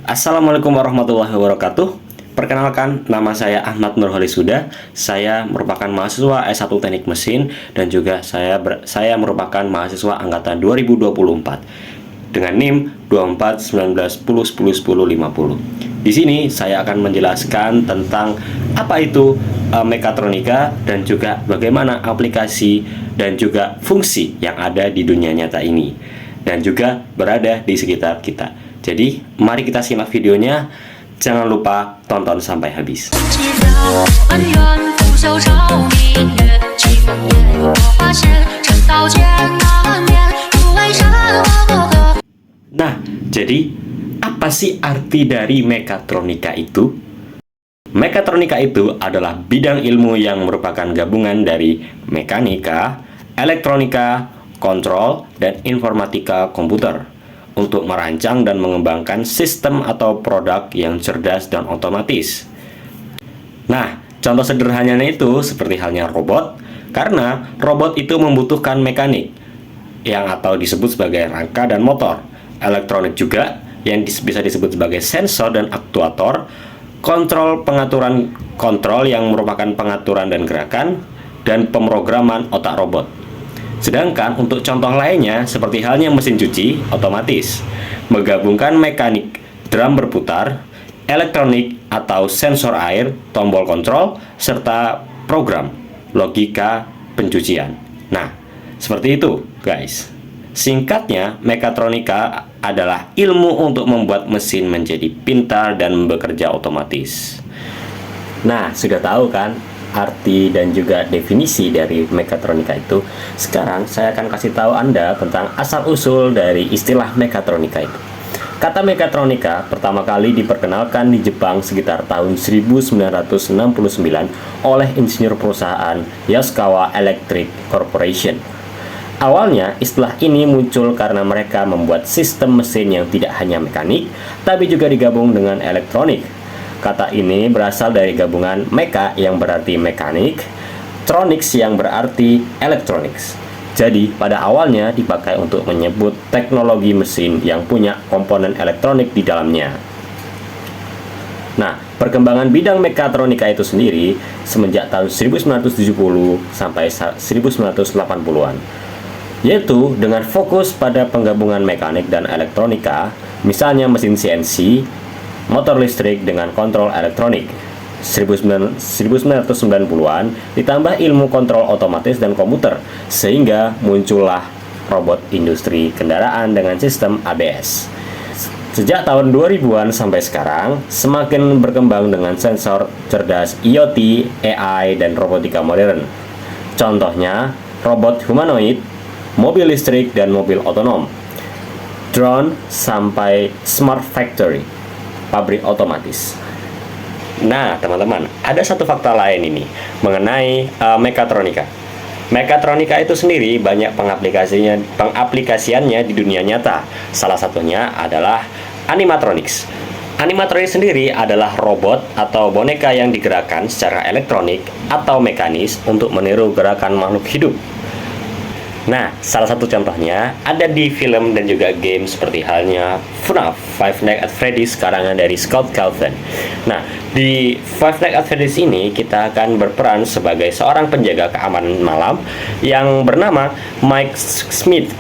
Assalamualaikum warahmatullahi wabarakatuh. Perkenalkan, nama saya Ahmad Nurholis Huda. Saya merupakan mahasiswa S1 Teknik Mesin dan juga saya merupakan mahasiswa angkatan 2024 dengan NIM 241910101050. Di sini saya akan menjelaskan tentang apa itu mekatronika dan juga bagaimana aplikasi dan juga fungsi yang ada di dunia nyata ini dan juga berada di sekitar kita. Jadi, mari kita simak videonya. Jangan lupa tonton sampai habis. Nah, jadi apa sih arti dari mekatronika itu? Mekatronika itu adalah bidang ilmu yang merupakan gabungan dari mekanika, elektronika, kontrol, dan informatika komputer untuk merancang dan mengembangkan sistem atau produk yang cerdas dan otomatis. Nah, contoh sederhananya itu seperti halnya robot, karena robot itu membutuhkan mekanik yang atau disebut sebagai rangka dan motor, elektronik juga yang bisa disebut sebagai sensor dan aktuator, kontrol yang merupakan pengaturan dan gerakan, dan pemrograman otak robot. Sedangkan untuk contoh lainnya seperti halnya mesin cuci otomatis, menggabungkan mekanik drum berputar, elektronik atau sensor air, tombol kontrol, serta program logika pencucian. Nah, seperti itu guys. Singkatnya, mekatronika adalah ilmu untuk membuat mesin menjadi pintar dan bekerja otomatis. Nah, sudah tahu kan arti dan juga definisi dari mekatronika itu? Sekarang saya akan kasih tahu Anda tentang asal-usul dari istilah mekatronika itu. Kata mekatronika pertama kali diperkenalkan di Jepang sekitar tahun 1969 oleh insinyur perusahaan Yaskawa Electric Corporation. Awalnya, istilah ini muncul karena mereka membuat sistem mesin yang tidak hanya mekanik, tapi juga digabung dengan elektronik. Kata ini berasal dari gabungan meka yang berarti mekanik, tronics yang berarti electronics. Jadi, pada awalnya dipakai untuk menyebut teknologi mesin yang punya komponen elektronik di dalamnya. Nah, perkembangan bidang mekatronika itu sendiri semenjak tahun 1970 sampai 1980-an. Yaitu dengan fokus pada penggabungan mekanik dan elektronika, misalnya mesin CNC, motor listrik dengan kontrol elektronik. 1990-an ditambah ilmu kontrol otomatis dan komputer, sehingga muncullah robot industri kendaraan dengan sistem ABS. Sejak tahun 2000-an sampai sekarang, semakin berkembang dengan sensor cerdas IoT, AI, dan robotika modern. Contohnya, robot humanoid, mobil listrik, dan mobil otonom, drone, sampai smart factory, pabrik otomatis. Nah, teman-teman, ada satu fakta lain ini mengenai mekatronika. Mekatronika itu sendiri banyak pengaplikasiannya di dunia nyata. Salah satunya adalah animatronics. Animatronics sendiri adalah robot atau boneka yang digerakkan secara elektronik atau mekanis untuk meniru gerakan makhluk hidup. Nah, salah satu contohnya ada di film dan juga game seperti halnya FNAF, Five Nights at Freddy's karangan dari Scott Cawthon. Nah, di Five Nights at Freddy's ini kita akan berperan sebagai seorang penjaga keamanan malam yang bernama Mike Smith.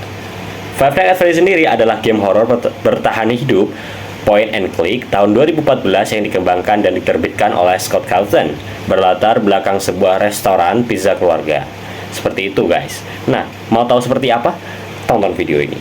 Five Nights at Freddy's sendiri adalah game horor bertahan hidup point and click tahun 2014 yang dikembangkan dan diterbitkan oleh Scott Cawthon, berlatar belakang sebuah restoran pizza keluarga. Seperti itu guys. Nah, mau tahu seperti apa? Tonton video ini.